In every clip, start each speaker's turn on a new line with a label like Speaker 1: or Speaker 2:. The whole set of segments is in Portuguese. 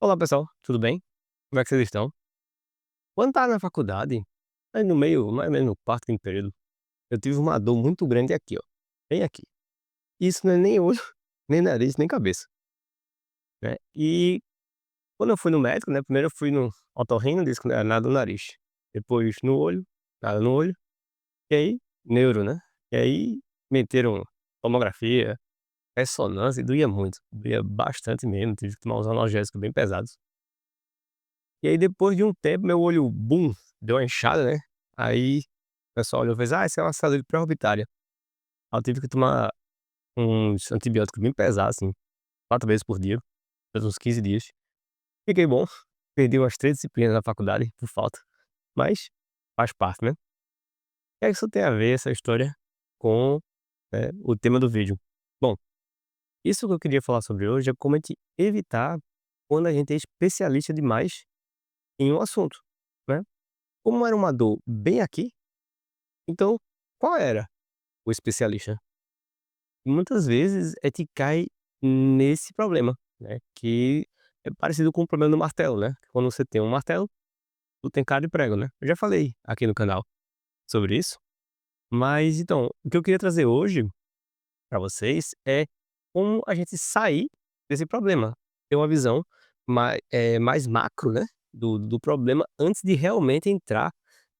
Speaker 1: Olá pessoal, tudo bem? Como é que vocês estão? Quando estava na faculdade, aí no meio, mais ou menos no quarto, quinto período, eu tive uma dor muito grande aqui, ó, bem aqui. Isso não é nem olho, nem nariz, nem cabeça, né. E quando eu fui no médico, né, primeiro eu fui no otorrino, disse que não era nada no nariz, depois no olho, nada no olho, e aí neuro, né. E aí meteram tomografia, ressonância e doía muito, doía bastante mesmo, tive que tomar uns analgésicos bem pesados. E aí depois de um tempo meu olho, bum, deu uma inchada, né, aí o pessoal olhou e fez: "Ah, isso é uma saúde pré-orbitária". Aí eu tive que tomar uns antibióticos bem pesados, assim, 4 vezes por dia, durante uns 15 dias. Fiquei bom, perdi umas 3 disciplinas na faculdade por falta, mas faz parte, né. O que é que isso tem a ver, essa história, com, o tema do vídeo? Bom, isso que eu queria falar sobre hoje é como a gente evitar quando a gente é especialista demais em um assunto, né. Como era uma dor bem aqui, então qual era o especialista? Muitas vezes a gente cai nesse problema, né, que é parecido com o problema do martelo, né. Quando você tem um martelo, tu tem cara de prego, né. Eu já falei aqui no canal sobre isso, mas então, o que eu queria trazer hoje para vocês é como a gente sair desse problema, ter uma visão mais macro, né, do problema antes de realmente entrar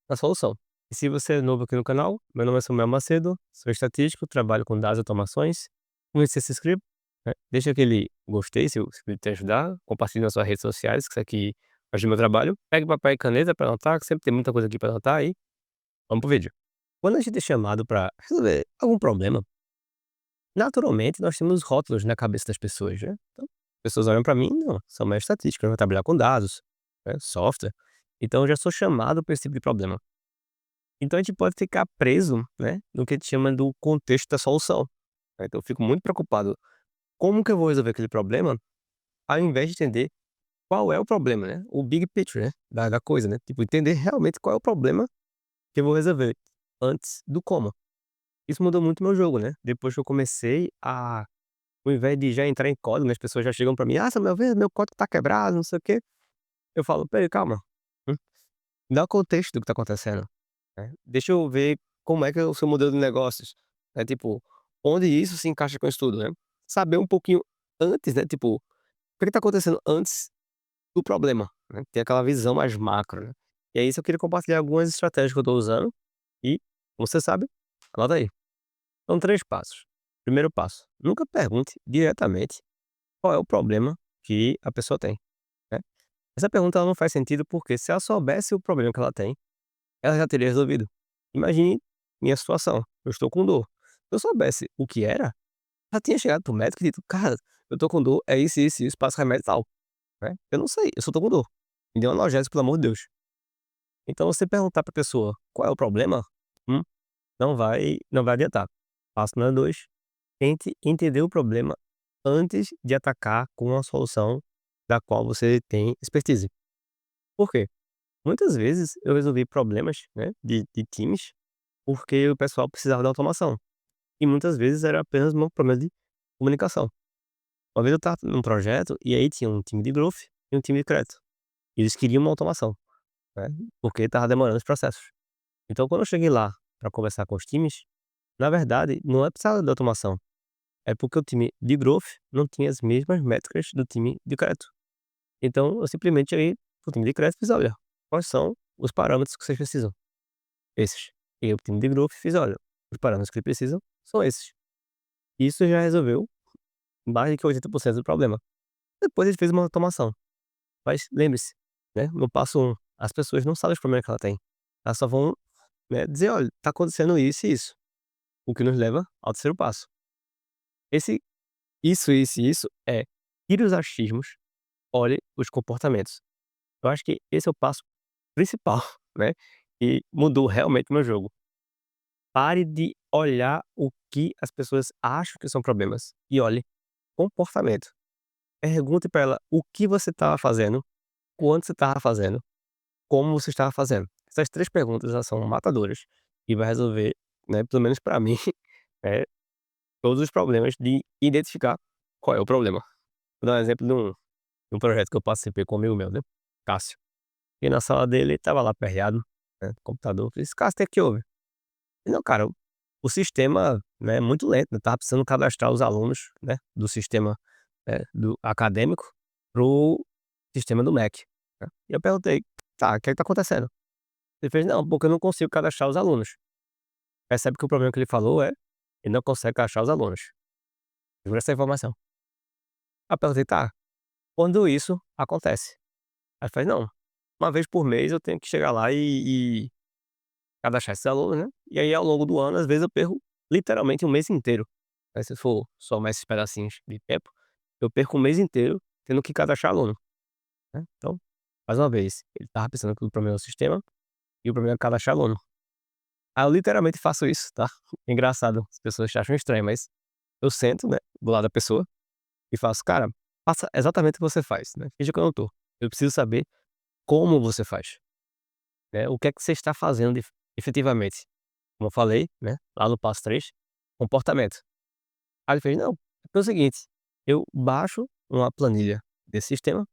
Speaker 1: na solução. E se você é novo aqui no canal, meu nome é Samuel Macedo, sou estatístico, trabalho com dados e automações. Como você se inscreve, né, deixa aquele gostei se puder te ajudar, compartilhe nas suas redes sociais, que isso aqui ajuda o meu trabalho. Pegue papel e caneta para anotar, que sempre tem muita coisa aqui para anotar e vamos pro vídeo. Quando a gente é chamado para resolver algum problema, naturalmente nós temos rótulos na cabeça das pessoas, né. Então, as pessoas olham para mim: "Não, Samuel é estatístico, vai trabalhar com dados, né, software, então eu já sou chamado para esse tipo de problema". Então a gente pode ficar preso, né, no que a gente chama do contexto da solução, né. Então eu fico muito preocupado, como que eu vou resolver aquele problema, ao invés de entender qual é o problema, né, o big picture, né, da coisa, né, tipo entender realmente qual é o problema que eu vou resolver, antes do como. Isso mudou muito meu jogo, né, depois que eu comecei ao invés de já entrar em código, né, as pessoas já chegam pra mim: "Ah, Samuel, vê, meu código tá quebrado, não sei o quê", eu falo: "Espera aí, calma, hum, dá o contexto do que tá acontecendo". Né. Deixa eu ver como é que é o seu modelo de negócios, né, tipo, onde isso se encaixa com isso tudo, né. Saber um pouquinho antes, né, tipo, o que que tá acontecendo antes do problema, né, ter aquela visão mais macro, né. E é isso eu queria compartilhar algumas estratégias que eu tô usando e, como você sabe, anota aí. São 3 passos. Primeiro passo, nunca pergunte diretamente qual é o problema que a pessoa tem, né. Essa pergunta ela não faz sentido, porque se ela soubesse o problema que ela tem, ela já teria resolvido. Imagine minha situação, eu estou com dor. Se eu soubesse o que era, já tinha chegado para o médico e dito: "Cara, eu tô com dor, é isso, passa remédio tal", né. Eu não sei, eu só tô com dor. Me dê um analgésico, pelo amor de Deus. Então você perguntar pra pessoa qual é o problema, hum, não vai adiantar. Passo número 2, tente entender o problema antes de atacar com uma solução da qual você tem expertise. Por quê? Muitas vezes eu resolvi problemas, né, de times, porque o pessoal precisava da automação. E muitas vezes era apenas um problema de comunicação. Uma vez eu estava num projeto e aí tinha um time de growth e um time de crédito. E eles queriam uma automação, né, porque estava demorando os processos. Então quando eu cheguei lá para conversar com os times, na verdade não é precisava de automação, é porque o time de growth não tinha as mesmas métricas do time de crédito. Então eu simplesmente cheguei para o time de crédito e fiz: "Olha, quais são os parâmetros que vocês precisam?" "Esses". E o time de growth fiz: "Olha, os parâmetros que precisam são esses". Isso já resolveu mais de que 80% do problema. Depois ele fez uma automação. Mas lembre-se, né, no passo 1, as pessoas não sabem os problemas que ela tem. Elas só vão, né, dizer: "Olha, tá acontecendo isso e isso", o que nos leva ao terceiro passo. Esse isso e isso é: tire os achismos, olhe os comportamentos. Eu acho que esse é o passo principal, né, e mudou realmente o meu jogo. Pare de olhar o que as pessoas acham que são problemas e olhe comportamento. Pergunte para ela o que você estava fazendo, quando você estava fazendo, como você estava fazendo. Essas 3 perguntas, elas são matadoras e vai resolver, né, pelo menos para mim, eh, todos os problemas de identificar qual é o problema. Vou dar um exemplo de um um projeto que eu participei com um amigo meu, né, Cássio. E na sala dele, ele estava lá aperreado, né, no computador. Eu falei: "Cássio, o que houve?" Ele: "Não, cara, o sistema, né, é muito lento, né, estava precisando cadastrar os alunos, né, do sistema, do acadêmico para o sistema do MEC", né. E eu perguntei: "Tá, o que é que tá acontecendo?" Ele fez: "Não, porque eu não consigo cadastrar os alunos." Percebe que o problema que ele falou é, ele não consegue cadastrar os alunos. Segura essa informação. Aí eu perguntei: "Tá, quando isso acontece?" Aí ele faz: "Não, uma vez por mês eu tenho que chegar lá e cadastrar esses alunos, né, e aí ao longo do ano, às vezes eu perco literalmente um mês inteiro, né, se for somar esses pedacinhos de tempo, eu perco um mês inteiro tendo que cadastrar aluno, né. Então, mais uma vez, ele estava pensando que o problema é o sistema e o problema é cadastrar aluno. Aí eu literalmente faço isso, tá. Engraçado, as pessoas acham estranho, mas eu sento, né, do lado da pessoa e faço: "Cara, faça exatamente o que você faz, né, finja que eu não tô. Eu preciso saber como você faz, né, o que é que você está fazendo efetivamente." Como eu falei, né, lá no passo 3, comportamento. Aí ele fez: "Não, é o seguinte, eu baixo uma planilha desse sistema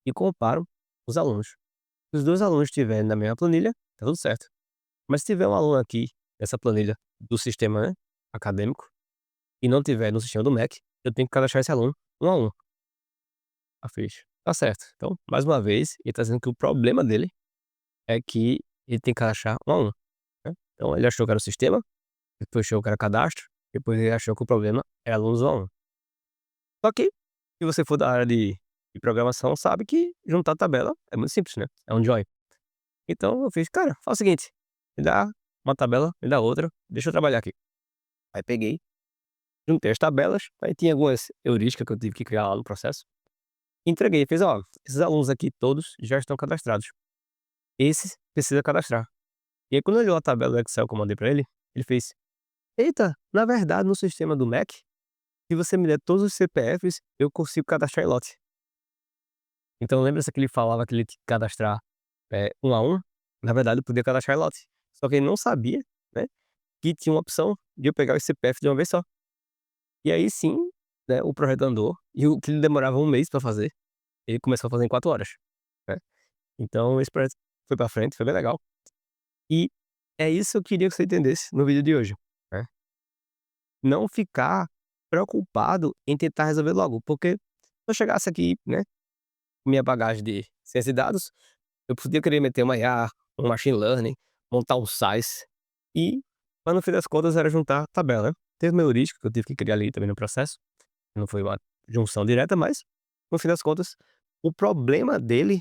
Speaker 1: e comparo os alunos. Se os 2 alunos estiverem na mesma planilha, tá tudo certo. Mas se tiver um aluno aqui nessa planilha do sistema, né, acadêmico, e não tiver no sistema do MEC, eu tenho que cadastrar esse aluno um a um." Aí fez: "Tá certo." Então, mais uma vez, ele tá dizendo que o problema dele é que ele tem que cadastrar um a um, né. Então ele achou que era o sistema, depois achou que era cadastro, depois ele achou que o problema é alunos um a um. Só que, se você for da área de programação, sabe que juntar tabela é muito simples, né, é um join. Então eu fiz: "Cara, faz o seguinte, me dá uma tabela, me dá outra, deixa eu trabalhar aqui." Aí peguei, juntei as tabelas, aí tinha algumas heurísticas que eu tive que criar lá no processo, entreguei, fiz: "Ó, esses alunos aqui todos já estão cadastrados, esses precisa cadastrar." E aí quando ele olhou a tabela do Excel que eu mandei pra ele, ele fez: "Eita, na verdade no sistema do Mac, se você me der todos os CPFs, eu consigo cadastrar em lote." Então lembra-se que ele falava que ele tinha que cadastrar, um a um? Na verdade eu podia cadastrar em lote, só que ele não sabia, né, que tinha uma opção de eu pegar os CPF de uma vez só. E aí sim, né, o projeto andou e o que ele demorava um mês pra fazer, ele começou a fazer em 4 horas, né. Então esse projeto foi pra frente, foi bem legal. E é isso que eu queria que você entendesse no vídeo de hoje, né. Não ficar preocupado em tentar resolver logo, porque se eu chegasse aqui, né, com minha bagagem de ciência de dados, eu podia querer meter uma IA, um machine learning, montar um sais e, mas no fim das contas era juntar tabela, né. Teve uma heurística que eu tive que criar ali também no processo, não foi uma junção direta, mas no fim das contas, o problema dele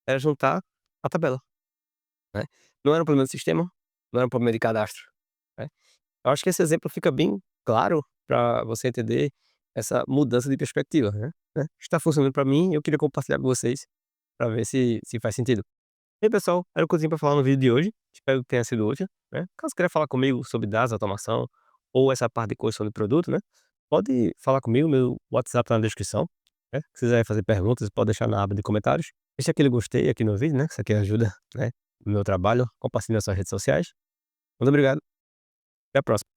Speaker 1: era juntar a tabela, né. Não era um problema de sistema, não era um problema de cadastro, né. Eu acho que esse exemplo fica bem claro para você entender essa mudança de perspectiva, né. Está funcionando para mim e eu queria compartilhar com vocês, para ver se faz sentido. E aí pessoal, era o que eu tinha pra falar no vídeo de hoje, espero que tenha sido útil, né. Caso queira falar comigo sobre dados, automação ou essa parte de construção de produto, né, pode falar comigo, meu WhatsApp tá na descrição, né. Se quiser fazer perguntas, pode deixar na aba de comentários. Deixa aquele gostei aqui no vídeo, né, que isso aqui ajuda, né, no meu trabalho. Compartilhe nas suas redes sociais. Muito obrigado, até a próxima.